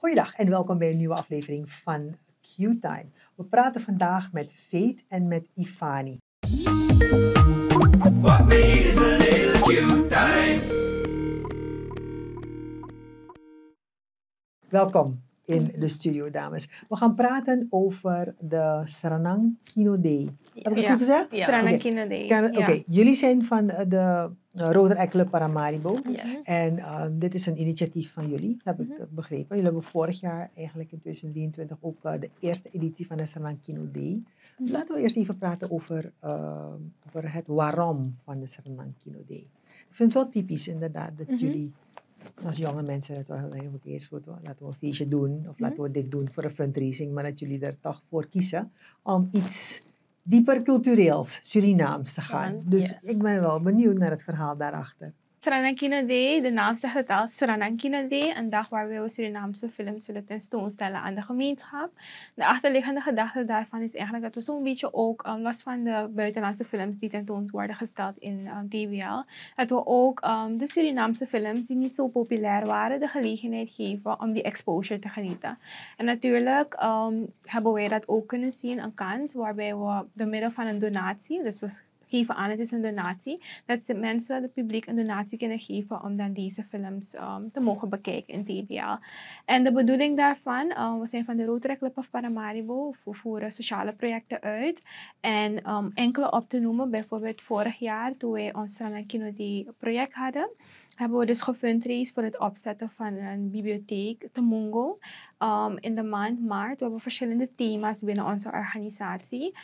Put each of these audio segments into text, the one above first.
Goeiedag en welkom bij een nieuwe aflevering van Q-Time. We praten vandaag met Veet en met Ifani. What we eat is a little Q-Time. Welkom in de studio, dames. We gaan praten over de Saranang Kino Day. Heb ik het goed gezegd? Ja, Saranang Kino Day. Oké, jullie zijn van de Rotary Club Paramaribo. Ja. En dit is een initiatief van jullie, heb ik begrepen. Jullie hebben vorig jaar, eigenlijk in 2023, ook de eerste editie van de Saranang Kino Day. Laten we eerst even praten over het waarom van de Saranang Kino Day. Ik vind het wel typisch inderdaad dat jullie als jonge mensen het wel heel eerst goed, laten we een feestje doen of laten we dit doen voor een fundraising, maar dat jullie er toch voor kiezen om iets dieper cultureels, Surinaams te gaan. Dus ik ben wel benieuwd naar het verhaal daarachter. Saranang Kino Day, de naam zegt het al, Saranang Kino Day, een dag waar we Surinaamse films zullen tentoonstellen aan de gemeenschap. De achterliggende gedachte daarvan is eigenlijk dat we zo'n beetje ook, los van de buitenlandse films die tentoon worden gesteld in TBL, dat we ook de Surinaamse films die niet zo populair waren, de gelegenheid geven om die exposure te genieten. En natuurlijk hebben wij dat ook kunnen zien, een kans waarbij we door middel van een donatie, dus we geven aan, het is een donatie, dat de mensen, het publiek, een donatie kunnen geven om dan deze films te mogen bekijken in TBL. En de bedoeling daarvan, we zijn van de Rotary Club of Paramaribo, we voeren sociale projecten uit. En enkele op te noemen, bijvoorbeeld vorig jaar, toen wij ons Saranang Kino Day project hadden, hebben we dus gefundraised voor het opzetten van een bibliotheek te Mungo. In de maand maart, we hebben verschillende thema's binnen onze organisatie.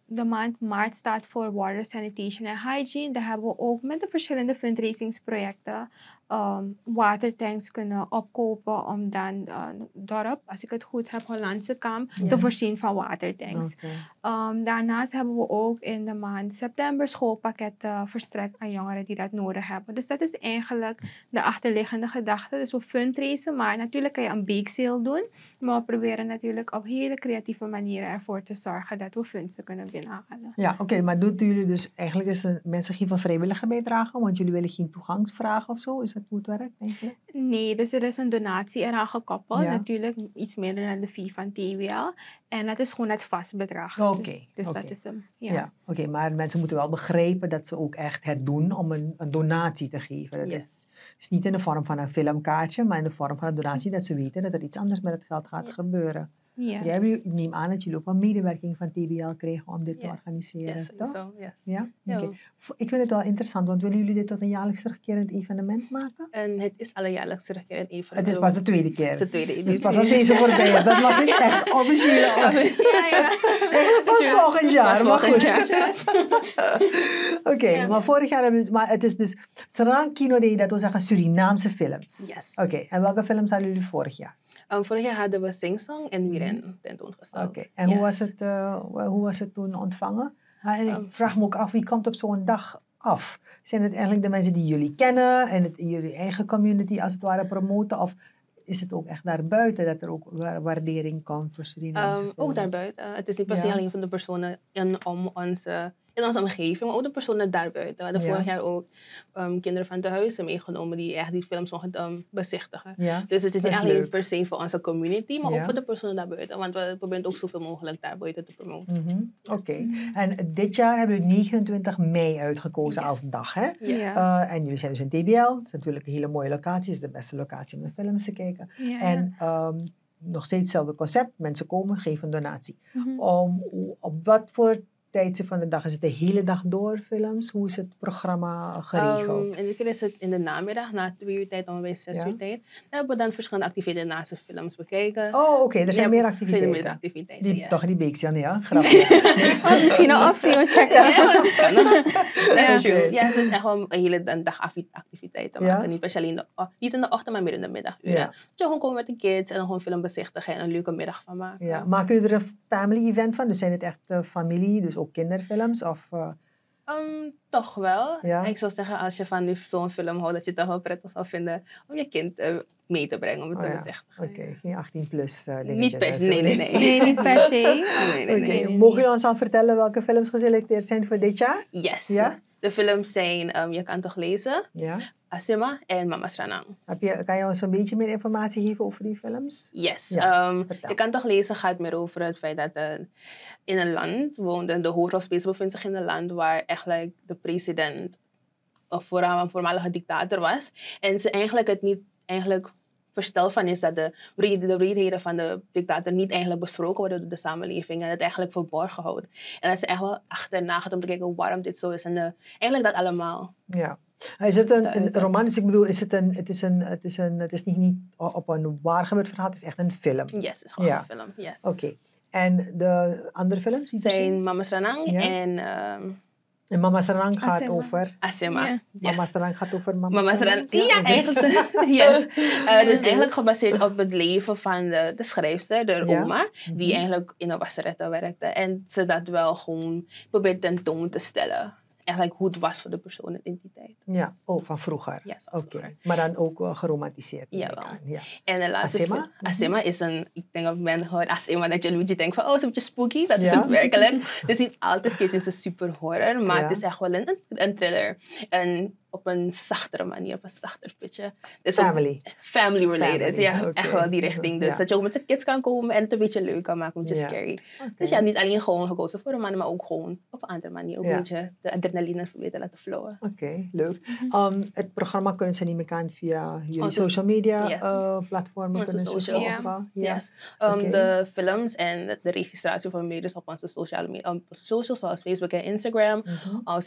De maand maart staat voor Water, Sanitation en Hygiene. Daar hebben we ook met de verschillende fundraisingsprojecten watertanks kunnen opkopen om dan dorp, als ik het goed heb, Hollandse Kamp, te voorzien van watertanks. Daarnaast hebben we ook in de maand september schoolpakketten verstrekt aan jongeren die dat nodig hebben. Dus dat is eigenlijk de achterliggende gedachte. Dus we fundraisen, maar natuurlijk kan je een bake sale doen. Maar we proberen natuurlijk op hele creatieve manieren ervoor te zorgen dat we fondsen kunnen binnenhalen. Ja, oké, maar doen jullie dus eigenlijk mensen geven vrijwillige bijdrage, want jullie willen geen toegangsvragen of zo? Is dat hoe het werkt eigenlijk? Nee, dus er is een donatie eraan gekoppeld. Ja. Natuurlijk iets meer dan de fee van TWL. En dat is gewoon het vast bedrag. Oké. Dus dat is hem. Ja, oké, maar mensen moeten wel begrijpen dat ze ook echt het doen om een donatie te geven. Dat is niet in de vorm van een filmkaartje, maar in de vorm van een donatie, dat ze weten dat er iets anders met het geld gaat gebeuren. Yes. Ik neem aan dat jullie ook wel medewerking van TBL kregen om dit te organiseren, toch? Ja? Okay. Ik vind het wel interessant, want willen jullie dit tot een jaarlijks terugkerend evenement maken? En het is al een jaarlijks terugkerend evenement. Het is pas de tweede keer. Het is de tweede editie. Dus pas als deze voorbij is, dat mag ik echt officieel. Pas volgend jaar, maar goed. Oké, maar vorig jaar hebben we maar het is dus Saranang Kino Day, dat wil zeggen Surinaamse films. Yes. Oké, en welke films hadden jullie vorig jaar? Vorig jaar hadden we Sing Song en Wiren tentoongesteld. Oké, en hoe was het toen ontvangen? En ik vraag me ook af, wie komt op zo'n dag af? Zijn het eigenlijk de mensen die jullie kennen en jullie eigen community als het ware promoten? Of is het ook echt daarbuiten dat er ook waardering komt voor Surinaamse films? Ook daarbuiten. Het is niet per se alleen van de personen in onze omgeving, maar ook de personen daarbuiten. We hadden vorig jaar ook kinderen van de huizen meegenomen die echt die films mochten bezichtigen. Ja, dus het is niet alleen per se voor onze community, maar ook voor de personen daarbuiten. Want we proberen ook zoveel mogelijk daarbuiten te promoten. Oké. En dit jaar hebben we 29 mei uitgekozen als dag, hè? En jullie zijn dus in TBL. Het is natuurlijk een hele mooie locatie. Het is de beste locatie om de films te kijken. En nog steeds hetzelfde concept. Mensen komen, geven een donatie. Op wat voor tijdstip van de dag? Is het de hele dag door films? Hoe is het programma geregeld? En dit keer is het in de namiddag, na 2 uur tijd, ongeveer 6 uur tijd. Dan hebben we dan verschillende activiteiten naast de films bekijken. Oh, oké. Er zijn meer activiteiten. Toch die beeks, ja. Grappig. Misschien een optie, we checken. That's true. Ja, het is echt wel een hele dag activiteiten maken. Niet per se alleen niet in de ochtend, maar midden in de middaguren. Dus je gewoon komen met de kids en dan gewoon film bezichtigen en een leuke middag van maken. Ja. Maken jullie er een family event van? Dus zijn het echt familie, dus ook kinderfilms? Of, toch wel. Ja. Ik zou zeggen, als je van zo'n film houdt, dat je het toch wel prettig zou vinden om je kind mee te brengen, om het te bezichtigen. Oké, geen 18 plus dingetjes. Niet per se, nee. Nee, niet per se. Nee. Mogen jullie ons al vertellen welke films geselecteerd zijn voor dit jaar? Yes. Ja? De films zijn Je kan toch lezen? Ja. Asima en Mama Sranang. Kan je ons een beetje meer informatie geven over die films? Yes. Ja, Je kan toch lezen, gaat meer over het feit dat in een land woonde, de hoofdrolspeler bevindt zich in een land waar eigenlijk de president of een voormalige dictator was. En ze eigenlijk het niet verstel van is dat de wreedheden van de dictator niet eigenlijk besproken worden door de samenleving en het eigenlijk verborgen houdt. En dat ze echt wel achterna gaat om te kijken waarom dit zo is en eigenlijk dat allemaal. Ja. Is het een roman? Dus ik bedoel, het is niet op een waar gebeurd verhaal, het is echt een film. Yes, het is gewoon een film. Yes. Oké. En de andere films? Die zijn Mama Sranang en Mama Sranang gaat over... Asima. Yes. Mama Sranang gaat over Mama Sranang. Ja, eigenlijk. Yes. Dus eigenlijk gebaseerd op het leven van de schrijfster, de oma, die eigenlijk in een wasseretten werkte. En ze dat wel gewoon probeert tentoon te stellen. Eigenlijk hoe het was voor de persoon in die tijd. Ja, van vroeger. Ja, Oké. Maar dan ook geromantiseerd. Ja. En de laatste Asima is ik denk dat men hoort Asima dat je een beetje denkt van, het is een beetje spooky. Dat is het werkelijk. Het is niet altijd een super horror, maar het is echt wel een thriller. En op een zachtere manier, op een zachter pitje. Dus family related. Ja, echt wel die richting. Dus dat je ook met de kids kan komen en het een beetje leuk kan maken, een beetje scary. Dus niet alleen gewoon gekozen voor een man, maar ook gewoon op een andere manier. Ook een beetje de adrenaline te laten flowen. Oké, leuk. Het programma kunnen ze niet meer aan via jullie social media platformen. Onze socials. Yes. De films en de registratie van medisch op onze socials, zoals Facebook en Instagram. Op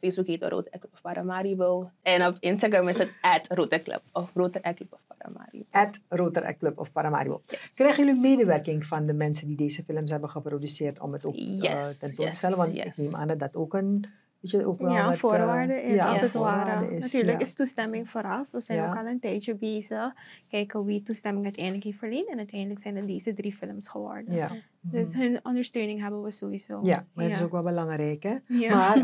Facebook heet het Rode Club of Paramaribo. En op Instagram is het @Rotary of Paramaribo. @Rotary of Paramaribo. Yes. Krijgen jullie medewerking van de mensen die deze films hebben geproduceerd om het ook tentoon te stellen? Want ik neem aan dat dat ook een... voorwaarde is als het ware. Natuurlijk is toestemming vooraf. We zijn ook al een tijdje bezig. Kijken wie toestemming uiteindelijk heeft verleend. En uiteindelijk zijn het deze 3 films geworden. Ja. Dus hun ondersteuning hebben we sowieso. Ja, maar dat is ook wel belangrijk, hè? Ja. Maar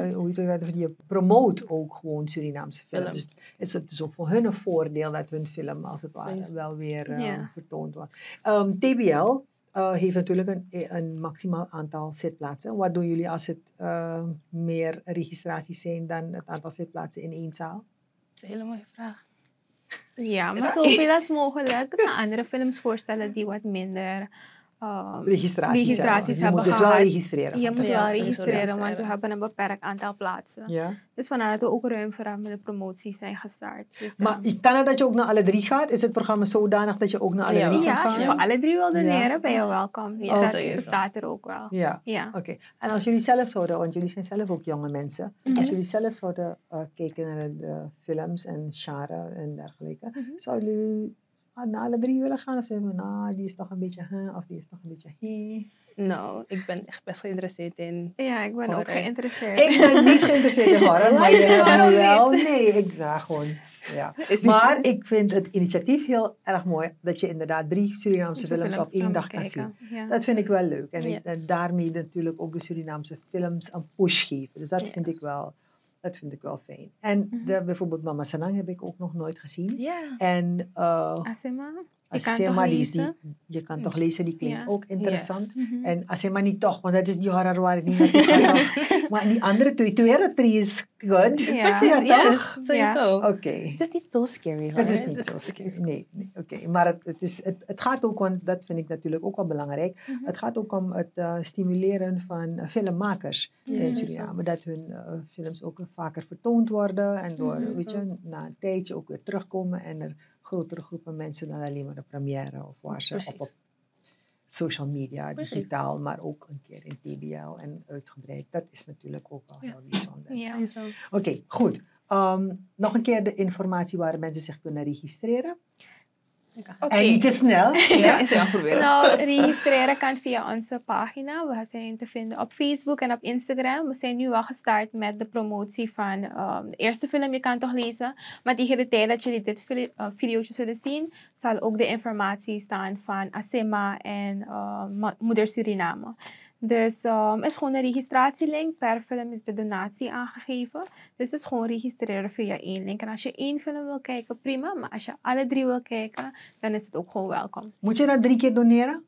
je promoot ook gewoon Surinaamse films. Dus het is ook voor hun een voordeel dat hun film als het ware wel weer vertoond wordt. TBL heeft natuurlijk een maximaal aantal zitplaatsen. Wat doen jullie als het meer registraties zijn dan het aantal zitplaatsen in 1 zaal? Dat is een hele mooie vraag. Ja, maar zoveel als mogelijk. De andere films voorstellen die wat minder registraties hebben. Je moet dus wel registreren. Je moet wel registreren, want we hebben een beperkt aantal plaatsen. Ja. Dus vandaar dat we ook ruim voor met de promotie zijn gestart. Dus, maar kan het dat je ook naar alle 3 gaat? Is het programma zodanig dat je ook naar alle 3 kan gaan? Ja, als je voor alle 3 wil doneren, ben je welkom. Ja, dat staat er ook wel. Ja. Oké. En als jullie zelf zouden, want jullie zijn zelf ook jonge mensen, als jullie zelf zouden kijken naar de films en genre en dergelijke, zouden jullie naar alle 3 willen gaan? Of zeggen we, die is toch een beetje of die is toch een beetje Nou, ik ben echt best geïnteresseerd in ik ben ook geïnteresseerd. Ik ben niet geïnteresseerd in horror, maar je hebt me wel. Nee, ik draag gewoon. Ja. Maar ik vind het initiatief heel erg mooi dat je inderdaad 3 Surinaamse films op 1 dag kan zien. Ja. Dat vind ik wel leuk. En daarmee natuurlijk ook de Surinaamse films een push geven. Dus dat vind ik wel. Dat vind ik wel fijn. En bijvoorbeeld Mama Sranang heb ik ook nog nooit gezien. Ja. En Asima, je kan toch lezen, die klinkt ook interessant. Yes. En Asima niet toch, want dat is die horror waar ik niet naartoe ga. Maar die andere 2 is good. Ja. Precies, toch? Sowieso. Oké. Het is niet zo scary. Het is niet zo scary, nee. Oké. Maar het gaat ook, want dat vind ik natuurlijk ook wel belangrijk. Het gaat ook om het stimuleren van filmmakers in Suriname. Dat hun films ook vaker vertoond worden. En door, weet je, na een tijdje ook weer terugkomen. En er grotere groepen mensen dan alleen maar de première of waar ze op social media, digitaal, maar ook een keer in TBL en uitgebreid. Dat is natuurlijk ook wel heel bijzonder. Ja. Oké, goed. Nog een keer de informatie waar mensen zich kunnen registreren. En niet te snel. Registreren kan via onze pagina. We zijn te vinden op Facebook en op Instagram. We zijn nu al gestart met de promotie van de eerste film. Je kan toch lezen. Maar tegen de tijd dat jullie dit videootje zullen zien, zal ook de informatie staan van Asima en Moeder Suriname. Dus is gewoon een registratielink. Per film is de donatie aangegeven. Dus het is gewoon registreren via 1 link. En als je 1 film wil kijken, prima. Maar als je alle 3 wil kijken, dan is het ook gewoon welkom. Moet je dat 3 keer doneren?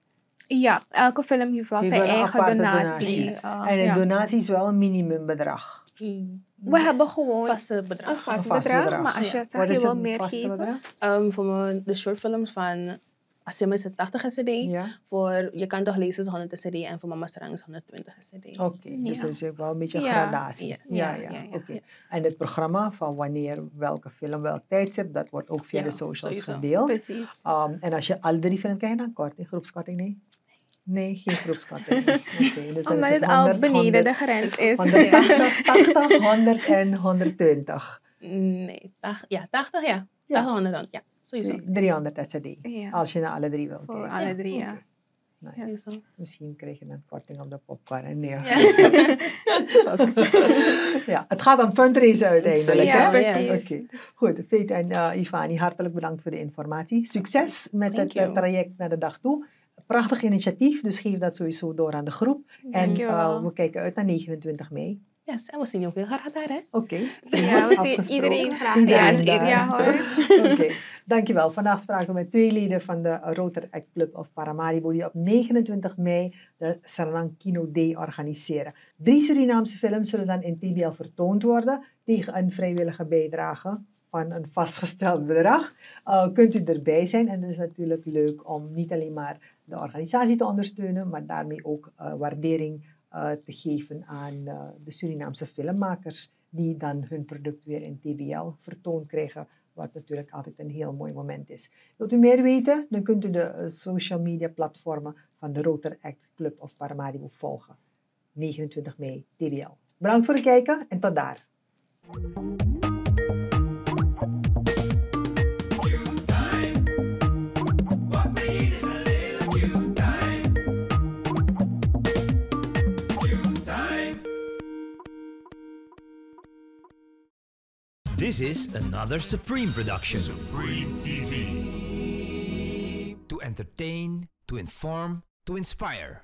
Ja, elke film heeft wel zijn eigen donatie. En een donatie is wel een minimumbedrag. We hebben gewoon vaste bedrag. een vast bedrag, maar als je Wat is wil het meer vaste geven. bedrag? Voor de shortfilms van Asim is het 80 cd. Ja. Voor Je kan toch lezen is 100 cd en voor Mama Sarang is 120 cd. Oké, dus Ja. er is wel een beetje Ja. gradatie. Ja. Ja. Oké. En het programma van wanneer, welke film, welk tijdstip, dat wordt ook via Ja, de socials sowieso. gedeeld. Precies. En als je alle 3 films krijgt, dan korting, groepskorting, nee? Nee, geen groepskorting. Oké, dus dan Omdat is het al 100, beneden de 100, grens is. 180, 100 en 120. Nee, 80, ja. 80, 100 dan. Ja, sowieso. 300 SCD. Ja. Als je naar alle 3 wil Voor kijken. alle 3, ja. Oké. Nice. Ja. Sowieso. Misschien krijg je een korting op de popcorn. Nee. Ja. Ja, het gaat om fundraisen uiteindelijk. Ja, hè? precies. Oké, goed. Veet en Ivani, hartelijk bedankt voor de informatie. Succes met Thank het you. traject naar de dag toe. Prachtig initiatief, dus geef dat sowieso door aan de groep. En Dankjewel. we kijken uit naar 29 mei. Yes, en we zien je ook heel graag daar, hè? Oké. Ja, we zien Afgesproken. iedereen graag. Iedereen Ja, daar. ja hoor. Oké, dankjewel. Vandaag spraken we met 2 leden van de Rotary Club of Paramaribo die op 29 mei de Sarang Kino Day organiseren. 3 Surinaamse films zullen dan in TBL vertoond worden tegen een vrijwillige bijdrage van een vastgesteld bedrag. Kunt u erbij zijn en het is natuurlijk leuk om niet alleen maar de organisatie te ondersteunen, maar daarmee ook waardering te geven aan de Surinaamse filmmakers die dan hun product weer in TBL vertoond krijgen, wat natuurlijk altijd een heel mooi moment is. Wilt u meer weten? Dan kunt u de social media platformen van de Rotary Club of Paramaribo volgen. 29 mei, TBL. Bedankt voor het kijken en tot daar. This is another Supreme production. Supreme TV. To entertain, to inform, to inspire.